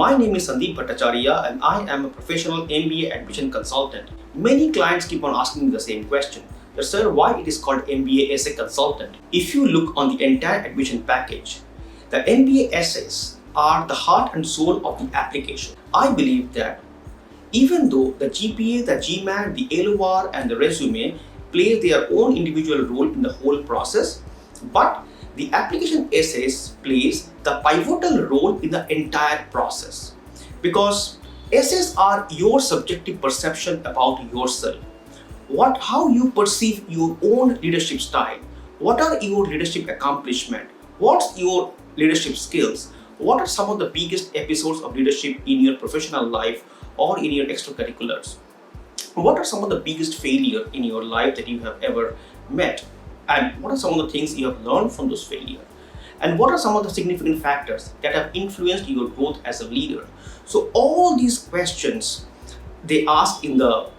My name is Sandip Bhattacharya and I am a professional MBA admission consultant. Many clients keep on asking me the same question. That, sir, why it is called MBA Essay Consultant? If you look on the entire admission package, the MBA essays are the heart and soul of the application. I believe that even though the GPA, the GMAT, the LOR and the resume play their own individual role in the whole process, but the application essays plays the pivotal role in the entire process, because essays are your subjective perception about yourself. How you perceive your own leadership style, what are your leadership accomplishment, what's your leadership skills, what are some of the biggest episodes of leadership in your professional life or in your extracurriculars, what are some of the biggest failure in your life that you have ever met, and what are some of the things you have learned from those failures, and what are some of the significant factors that have influenced your growth as a leader. So all these questions they ask in the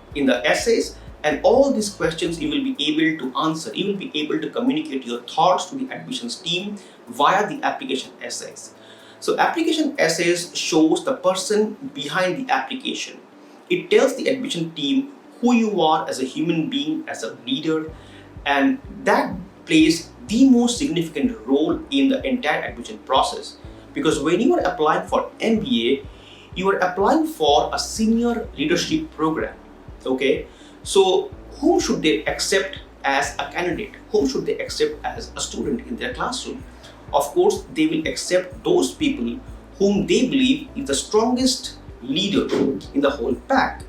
essays, and all these questions you will be able to answer. You will be able to communicate your thoughts to the admissions team via the application essays. So application essays shows the person behind the application. It tells the admission team who you are as a human being, as a leader, and that plays the most significant role in the entire admission process. Because when you are applying for MBA, you are applying for a senior leadership program. Okay, so whom should they accept as a candidate? Whom should they accept as a student in their classroom? Of course, they will accept those people whom they believe is the strongest leader in the whole pack.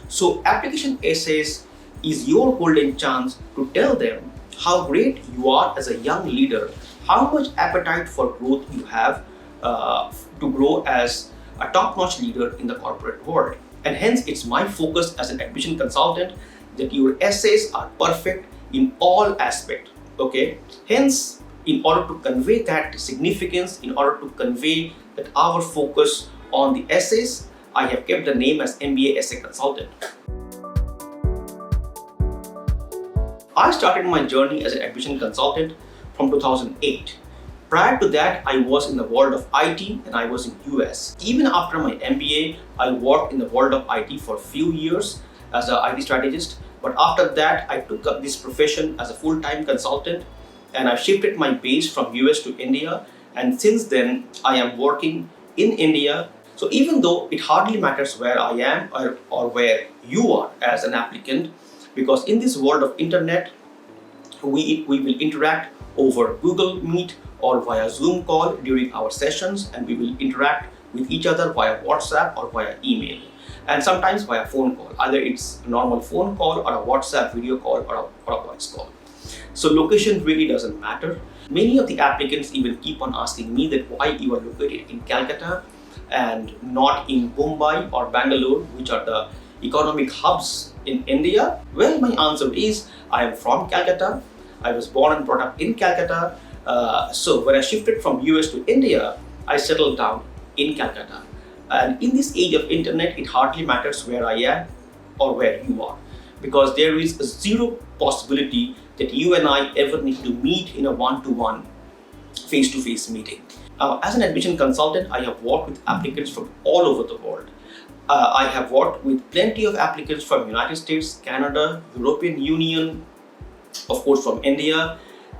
So application essays is your golden chance to tell them how great you are as a young leader, how much appetite for growth you have to grow as a top-notch leader in the corporate world. And hence, it's my focus as an admission consultant that your essays are perfect in all aspects. Okay, hence, in order to convey that significance, in order to convey that our focus on the essays, I have kept the name as MBA Essay Consultant. I started my journey as an admission consultant from 2008. Prior to that, I was in the world of IT and I was in US. Even after my MBA, I worked in the world of IT for a few years as an IT strategist. But after that, I took up this profession as a full-time consultant, and I shifted my base from US to India. And since then, I am working in India. So even though it hardly matters where I am or where you are as an applicant, because in this world of internet, we will interact over Google Meet or via Zoom call during our sessions, and we will interact with each other via WhatsApp or via email, and sometimes via phone call. Either it's a normal phone call or a WhatsApp video call or a voice call. So location really doesn't matter. Many of the applicants even keep on asking me that why you are located in Calcutta and not in Mumbai or Bangalore, which are the economic hubs in India. Well, my answer is I am from Calcutta. I was born and brought up in Calcutta. So when I shifted from US to India, I settled down in Calcutta. And in this age of internet, it hardly matters where I am or where you are, because there is a zero possibility that you and I ever need to meet in a one-to-one, face-to-face meeting. As an admission consultant, I have worked with applicants from all over the world. I have worked with plenty of applicants from United States, Canada, European Union, of course from India,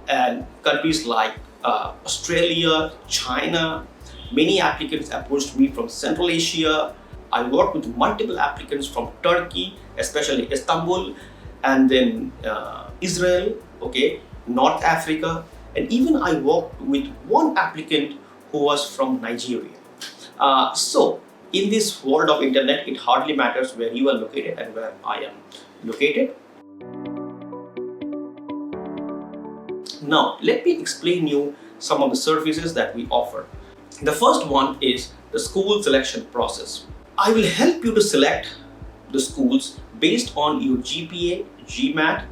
and countries like Australia, China. Many applicants approached me from Central Asia. I worked with multiple applicants from Turkey, especially Istanbul, and then Israel, okay, North Africa, and even I worked with one applicant who was from Nigeria. So in this world of internet, it hardly matters where you are located and where I am located. Now, let me explain you some of the services that we offer. The first one is the school selection process. I will help you to select the schools based on your GPA, GMAT,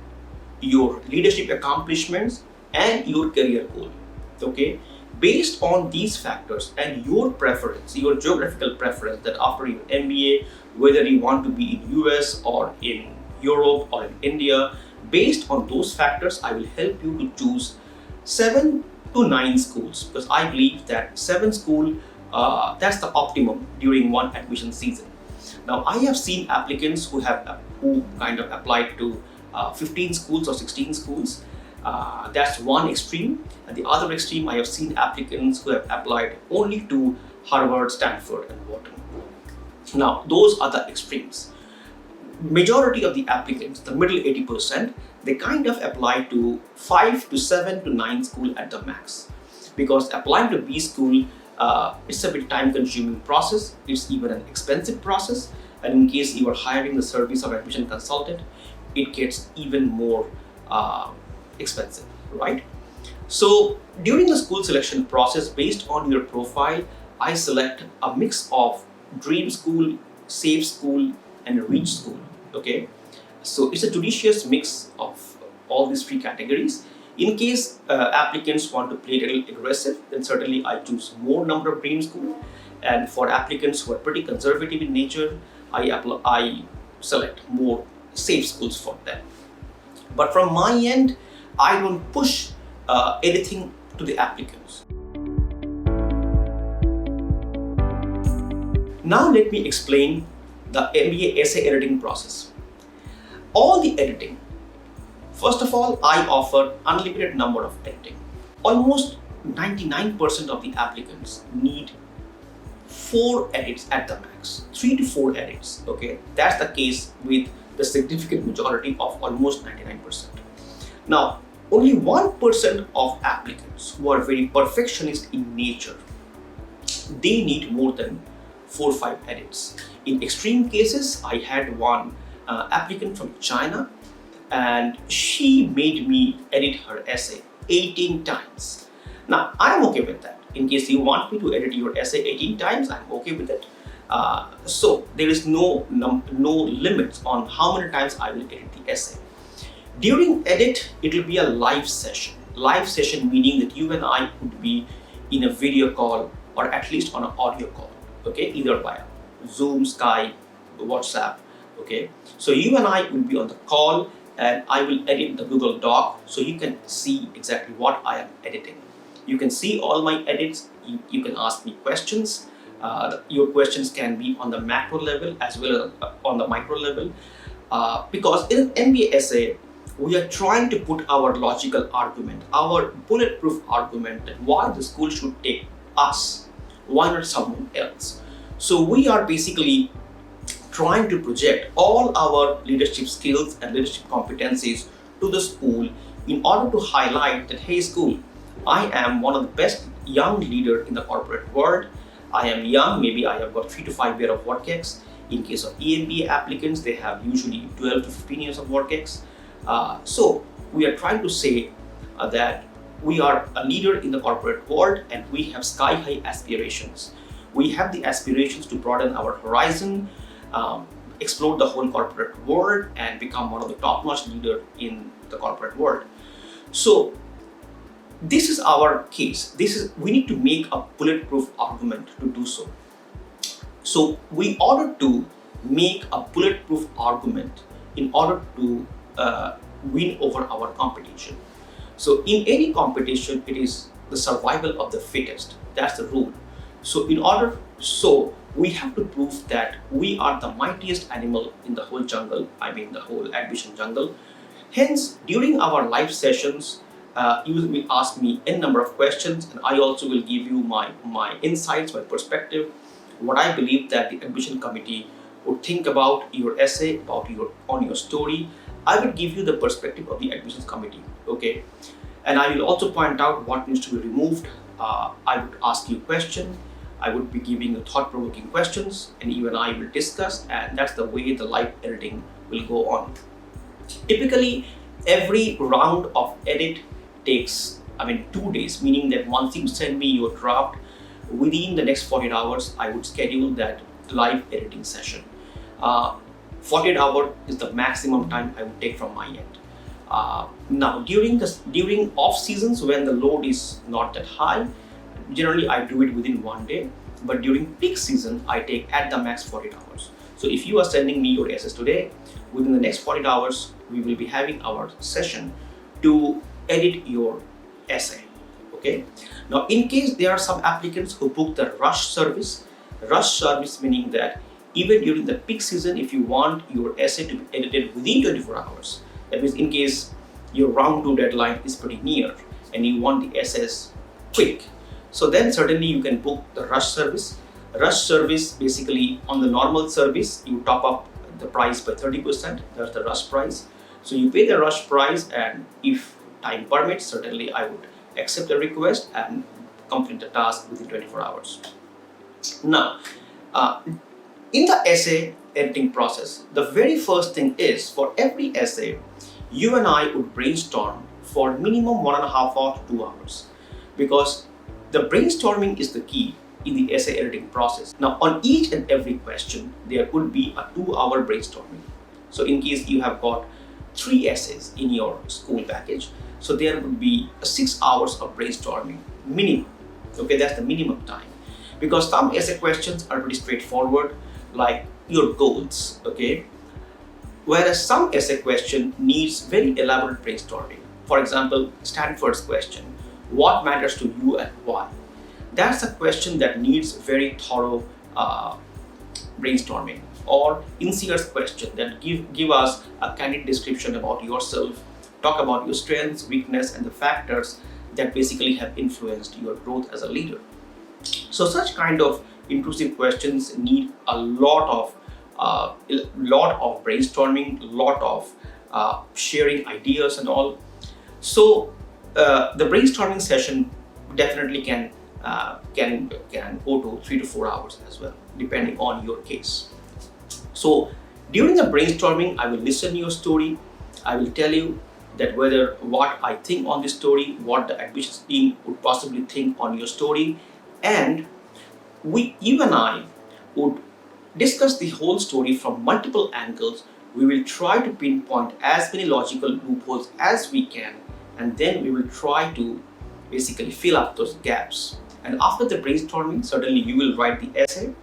your leadership accomplishments, and your career goal. Okay? Based on these factors and your preference, your geographical preference, that after your MBA, whether you want to be in US or in Europe or in India, based on those factors, I will help you to choose 7 to 9 schools, because I believe that 7 schools That's the optimum during one admission season. Now, I have seen applicants who kind of applied to 15 schools or 16 schools. That's one extreme. At the other extreme, I have seen applicants who have applied only to Harvard, Stanford, and Wharton. Now, those are the extremes. Majority of the applicants, the middle 80%, they kind of apply to 5 to 7 to 9 school at the max. Because applying to B school, it's a bit time-consuming process. It's even an expensive process. And in case you are hiring the service of admission consultant, it gets even more expensive, right? So during the school selection process, based on your profile, I select a mix of dream school, safe school, and reach school. Okay, so it's a judicious mix of all these three categories. In case applicants want to play a little aggressive, then certainly I choose more number of dream school. And for applicants who are pretty conservative in nature, I select more safe schools for them. But from my end, I don't push anything to the applicants. Now let me explain the MBA essay editing process. All the editing, first of all, I offer unlimited number of editing. Almost 99% of the applicants need 4 edits at the max, 3 to 4 edits. Okay, that's the case with the significant majority of almost 99%. Now, only 1% of applicants who are very perfectionist in nature, they need more than 4 or 5 edits. In extreme cases, I had one applicant from China, and she made me edit her essay 18 times. Now, I'm okay with that. In case you want me to edit your essay 18 times, I'm okay with it. So there is no limits on how many times I will edit the essay. During edit, it will be a live session. Live session meaning that you and I would be in a video call or at least on an audio call. Okay, either via Zoom, Skype, WhatsApp. Okay, so you and I will be on the call, and I will edit the Google Doc so you can see exactly what I am editing. You can see all my edits. You can ask me questions. Your questions can be on the macro level as well as on the micro level. Because in an MBA essay, we are trying to put our logical argument, our bulletproof argument that why the school should take us, why not someone else. So we are basically trying to project all our leadership skills and leadership competencies to the school in order to highlight that, hey school, I am one of the best young leaders in the corporate world. I am young, maybe I have got 3 to 5 years of work ex. In case of EMBA applicants, they have usually 12 to 15 years of work ex. So we are trying to say that we are a leader in the corporate world and we have sky-high aspirations. We have the aspirations to broaden our horizon, explore the whole corporate world and become one of the top-notch leaders in the corporate world. So this is our case. We need to make a bulletproof argument to do so. So we order to make a bulletproof argument in order to win over our competition. So in any competition, it is the survival of the fittest. That's the rule. So we have to prove that we are the mightiest animal in the whole jungle, I mean the whole admission jungle. Hence, during our live sessions, you will ask me n number of questions, and I also will give you my insights, my perspective, what I believe that the admission committee would think about your essay, on your story. I will give you the perspective of the admissions committee, okay? And I will also point out what needs to be removed. I would ask you questions. I would be giving you thought-provoking questions, and you and I will discuss, and that's the way the live editing will go on. Typically, every round of edit takes 2 days, meaning that once you send me your draft, within the next 48 hours, I would schedule that live editing session. 48 hours is the maximum time I would take from my end. Now, during off seasons when the load is not that high, generally I do it within 1 day. But during peak season, I take at the max 48 hours. So if you are sending me your essays today, within the next 48 hours, we will be having our session to edit your essay. Okay. Now, in case there are some applicants who book the rush service meaning that even during the peak season, if you want your essay to be edited within 24 hours, that means in case your round 2 deadline is pretty near and you want the essays quick, so then certainly you can book the rush service. Rush service, basically on the normal service, you top up the price by 30%, that's the rush price. So you pay the rush price, and if time permits, certainly I would accept the request and complete the task within 24 hours. Now, in the essay editing process, the very first thing is, for every essay, you and I would brainstorm for minimum 1.5 hours to 2 hours, because the brainstorming is the key in the essay editing process. Now, on each and every question, there could be a 2-hour brainstorming. So in case you have got 3 essays in your school package, so there would be 6 hours of brainstorming minimum. Okay, that's the minimum time, because some essay questions are pretty straightforward, like your goals. Okay, whereas some essay question needs very elaborate brainstorming. For example, Stanford's question, what matters to you and why? That's a question that needs very thorough brainstorming. Or INSEAD's question that give us a candid description about yourself, talk about your strengths, weakness, and the factors that basically have influenced your growth as a leader. So such kind of intrusive questions need a lot of brainstorming, a lot of sharing ideas and all. So the brainstorming session definitely can go to 3 to 4 hours as well, depending on your case. So during the brainstorming, I will listen to your story. I will tell you that whether what I think on this story, what the admissions team would possibly think on your story, and you and I would discuss the whole story from multiple angles. We will try to pinpoint as many logical loopholes as we can, and then we will try to basically fill up those gaps. And after the brainstorming, certainly you will write the essay,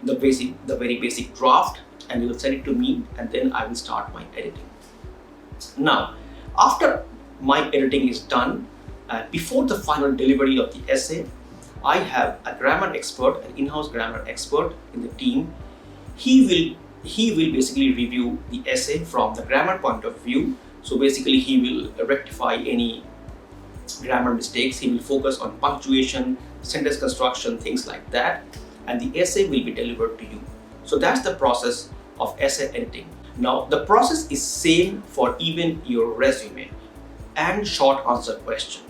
the very basic draft, and you will send it to me, and then I will start my editing. Now, after my editing is done, before the final delivery of the essay, I have a grammar expert, an in-house grammar expert in the team. He will basically review the essay from the grammar point of view. So basically he will rectify any grammar mistakes. He will focus on punctuation, sentence construction, things like that, and the essay will be delivered to you. So that's the process of essay editing. Now, the process is same for even your resume and short answer question.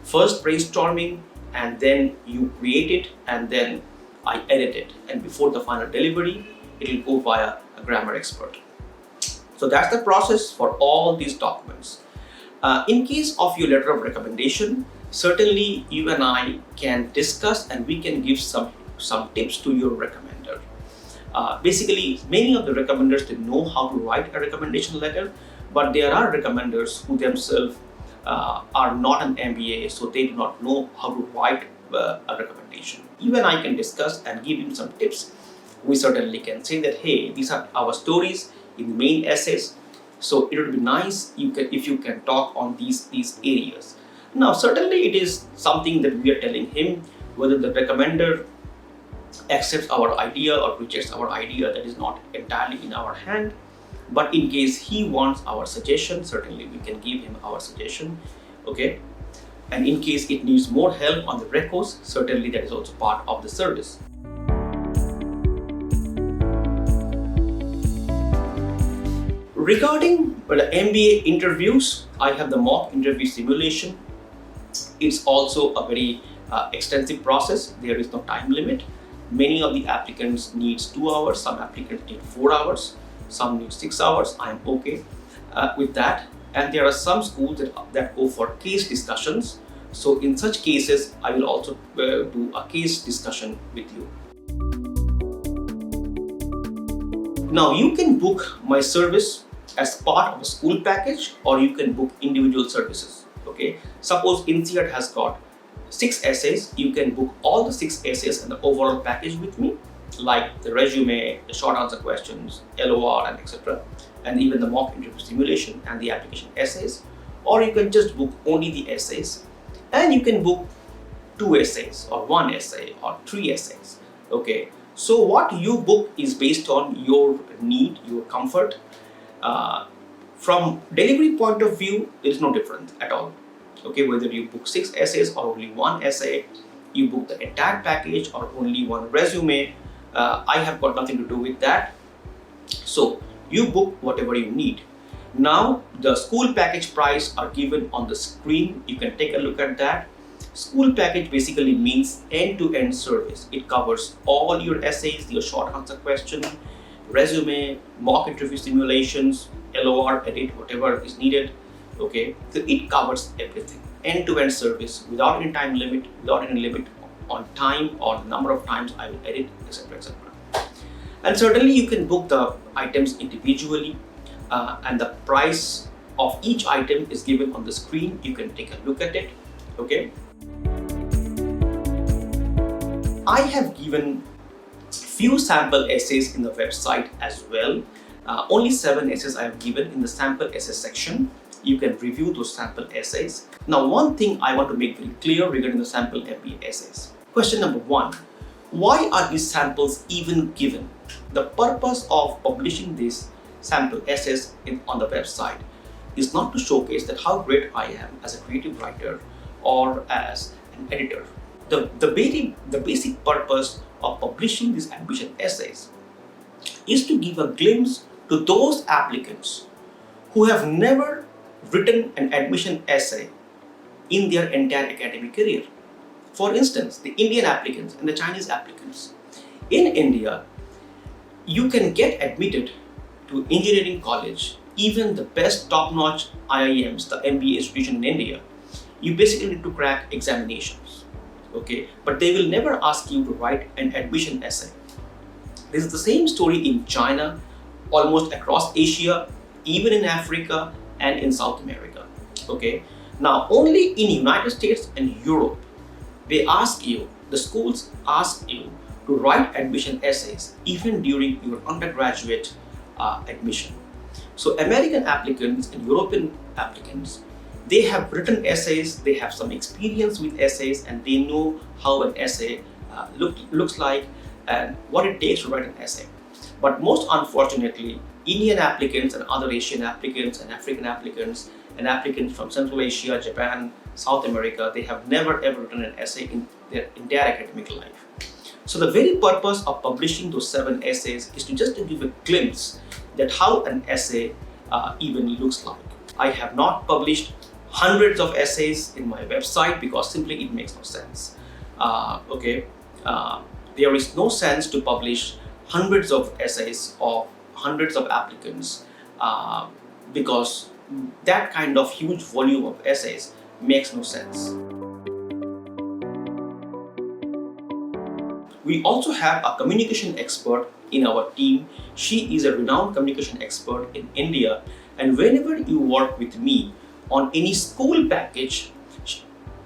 First brainstorming, and then you create it, and then I edit it, and before the final delivery, it will go via a grammar expert. So that's the process for all these documents. In case of your letter of recommendation, certainly you and I can discuss, and we can give some tips to your recommender. Basically, many of the recommenders, they know how to write a recommendation letter, but there are recommenders who themselves are not an MBA, so they do not know how to write a recommendation. You and I can discuss and give him some tips. We certainly can say that, hey, these are our stories in the main essays, so it would be nice if you can talk on these areas. Now, certainly it is something that we are telling him. Whether the recommender accepts our idea or rejects our idea, that is not entirely in our hand. But in case he wants our suggestion, certainly we can give him our suggestion. Okay, and in case it needs more help on the recos, certainly that is also part of the service. Regarding the MBA interviews, I have the mock interview simulation. It's also a very extensive process. There is no time limit. Many of the applicants needs 2 hours, some applicants need 4 hours, some need 6 hours. I am okay with that. And there are some schools that go for case discussions. So in such cases, I will also do a case discussion with you. Now, you can book my service as part of a school package, or you can book individual services. Okay, suppose INSEAD has got 6 essays, you can book all the 6 essays and the overall package with me, like the resume, the short answer questions, LOR, and etc., and even the mock interview simulation and the application essays. Or you can just book only the essays, and you can book 2 essays or 1 essay or 3 essays. Okay, so what you book is based on your need, your comfort. From delivery point of view, there is no difference at all. Okay, whether you book 6 essays or only 1 essay, you book the entire package or only 1 resume, I have got nothing to do with that. So you book whatever you need. Now the school package price are given on the screen. You can take a look at that. School package basically means end-to-end service. It covers all your essays, your short answer question, resume, mock interview simulations, LOR, edit, whatever is needed. Okay, so it covers everything. End-to-end service without any time limit, without any limit on time or the number of times I will edit, etc. etc. And certainly you can book the items individually, and the price of each item is given on the screen. You can take a look at it. Okay, I have given few sample essays in the website as well. Only 7 essays I have given in the sample essay section. You can review those sample essays. Now, one thing I want to make very clear regarding the sample MBA essays. Question number 1, why are these samples even given? The purpose of publishing these sample essays on the website is not to showcase that how great I am as a creative writer or as an editor. The basic purpose of publishing these admission essays is to give a glimpse to those applicants who have never written an admission essay in their entire academic career. For instance, the Indian applicants and the Chinese applicants. In India, you can get admitted to engineering college, even the best top-notch IIMs, the MBA institution in India. You basically need to crack examinations, okay? But they will never ask you to write an admission essay. This is the same story in China, almost across Asia, even in Africa and in South America, okay? Now, only in United States and Europe, the schools ask you to write admission essays even during your undergraduate admission. So American applicants and European applicants, they have written essays, they have some experience with essays, and they know how an essay looks like and what it takes to write an essay. But most unfortunately, Indian applicants and other Asian applicants and African applicants and applicants from Central Asia, Japan, South America, they have never ever written an essay in their entire academic life. So the very purpose of publishing those 7 essays is just to give a glimpse that how an essay even looks like. I have not published hundreds of essays in my website because simply it makes no sense. There is no sense to publish hundreds of essays of hundreds of applicants because that kind of huge volume of essays makes no sense. We also have a communication expert in our team. She is a renowned communication expert in India, and whenever you work with me on any school package,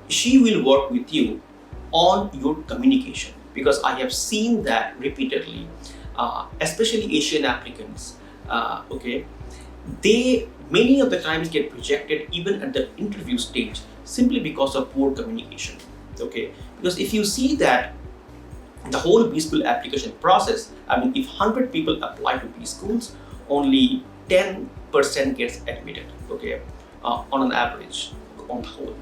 she will work with you on your communication, because I have seen that repeatedly, especially Asian applicants. They many of the times get rejected even at the interview stage simply because of poor communication. Okay, because if you see that the whole B School application process, I mean, if 100 people apply to B schools, only 10% gets admitted. Okay, on an average, on the whole.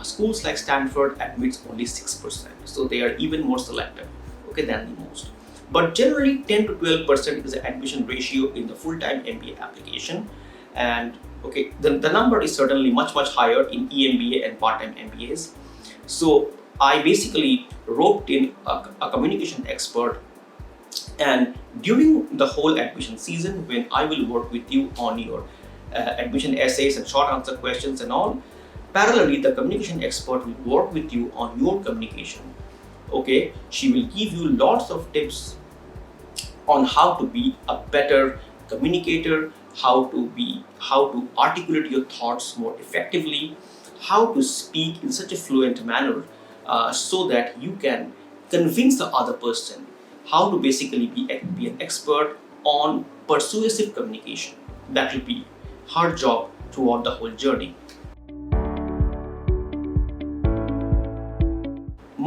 Schools like Stanford admits only 6%, so they are even more selective, okay, than the most. But generally 10 to 12% is the admission ratio in the full-time MBA application, and okay, the number is certainly much higher in EMBA and part-time MBAs. So I basically roped in a communication expert, and during the whole admission season, when I will work with you on your admission essays and short answer questions and all, parallelly the communication expert will work with you on your communication. Okay, she will give you lots of tips on how to be a better communicator, how to articulate your thoughts more effectively, how to speak in such a fluent manner so that you can convince the other person, how to basically be an expert on persuasive communication. That will be her job throughout the whole journey.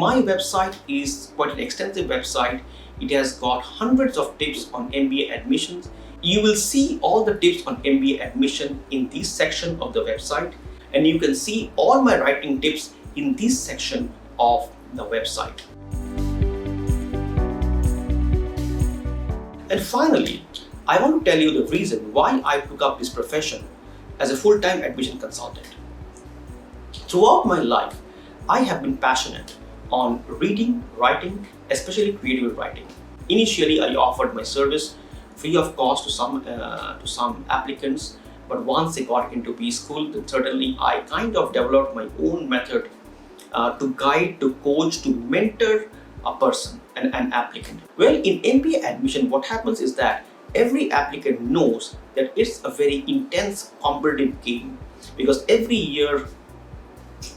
My website is quite an extensive website. It has got hundreds of tips on MBA admissions. You will see all the tips on MBA admission in this section of the website, and you can see all my writing tips in this section of the website. And finally, I want to tell you the reason why I took up this profession as a full-time admission consultant. Throughout my life, I have been passionate on reading, writing, especially creative writing. Initially, I offered my service free of cost to some applicants, but once they got into B school, then certainly I kind of developed my own method to guide, to coach, to mentor a person, an applicant. Well, in MBA admission, what happens is that every applicant knows that it's a very intense competitive game, because every year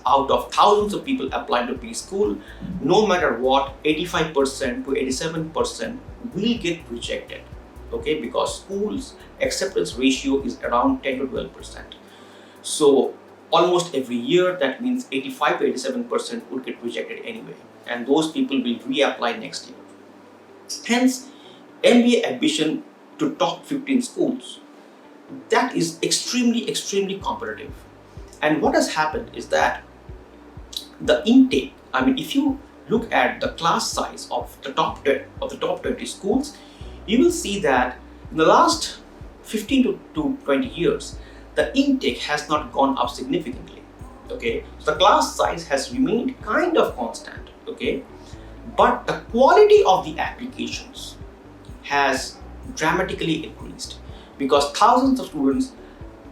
out of thousands of people applying to B school, no matter what, 85% to 87% will get rejected. Okay, because schools acceptance ratio is around 10 to 12%. So almost every year, that means 85 to 87% would get rejected anyway, and those people will reapply next year. Hence, MBA admission to top 15 schools, that is extremely competitive. And what has happened is that the intake, if you look at the class size of the top 20 schools, you will see that in the last 15 to 20 years, the intake has not gone up significantly. Okay, so the class size has remained kind of constant. Okay, but the quality of the applications has dramatically increased, because thousands of students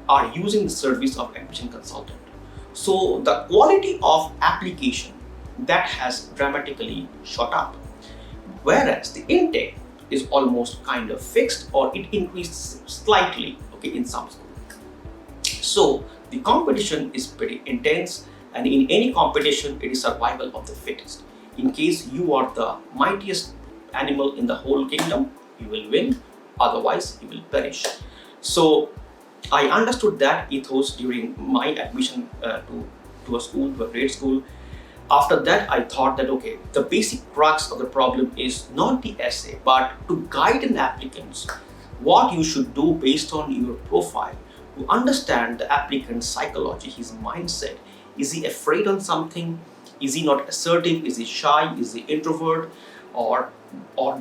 are using the service of admission consultant. So the quality of application, that has dramatically shot up, whereas the intake is almost kind of fixed, or it increased slightly, okay, in some schools. So the competition is pretty intense, and in any competition, it is survival of the fittest. In case you are the mightiest animal in the whole kingdom, you will win, otherwise you will perish. So I understood that ethos during my admission to a school, to a grade school. After that, I thought that, okay, the basic crux of the problem is not the essay, but to guide an applicant what you should do based on your profile, to understand the applicant's psychology, his mindset. Is he afraid on something? Is he not assertive? Is he shy? Is he introvert? Or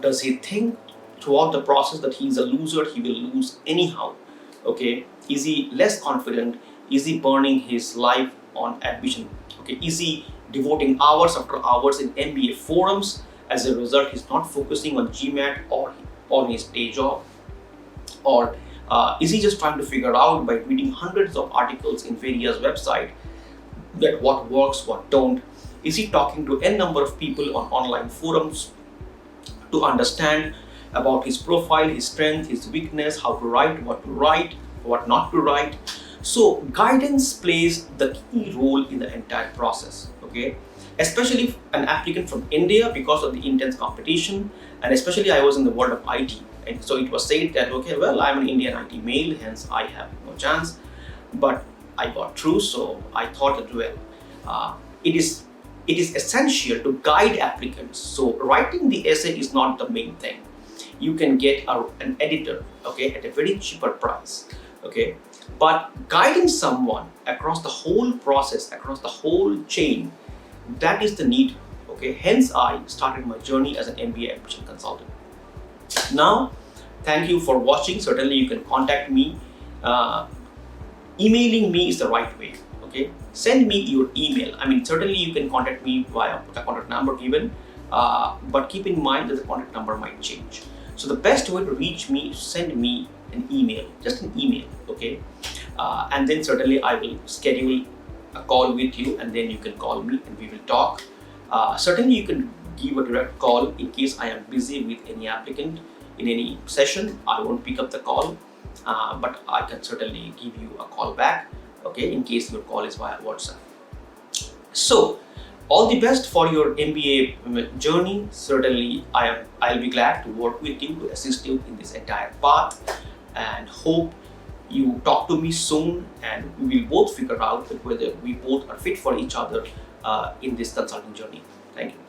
does he think throughout the process that he is a loser, he will lose anyhow? Okay, is he less confident? Is he burning his life on admission? Okay, is he devoting hours after hours in MBA forums? As a result, he's not focusing on GMAT or on his day job? Or is he just trying to figure out by reading hundreds of articles in various websites that what works, what don't? Is he talking to n number of people on online forums to understand about his profile, his strength, his weakness, how to write, what not to write? So guidance plays the key role in the entire process. Okay, especially an applicant from India, because of the intense competition, and especially I was in the world of IT, and so it was said that, okay, well, I'm an Indian IT male, hence I have no chance. But I got through, so I thought that, well, it is essential to guide applicants. So writing the essay is not the main thing. You can get an editor, okay, at a very cheaper price, okay, but guiding someone across the whole process, across the whole chain, that is the need. Okay, hence I started my journey as an MBA admission consultant. Now, thank you for watching. Certainly you can contact me. Emailing me is the right way. Okay, send me your email. Certainly you can contact me via the contact number given, but keep in mind that the contact number might change. So the best way to reach me is send me an email, just an email, okay? And then certainly I will schedule a call with you, and then you can call me and we will talk. Certainly you can give a direct call in case I am busy with any applicant in any session. I won't pick up the call, but I can certainly give you a call back, okay, in case your call is via WhatsApp. So all the best for your MBA journey. Certainly I'll be glad to work with you, to assist you in this entire path, and hope you talk to me soon, and we will both figure out whether we both are fit for each other in this consulting journey. Thank you.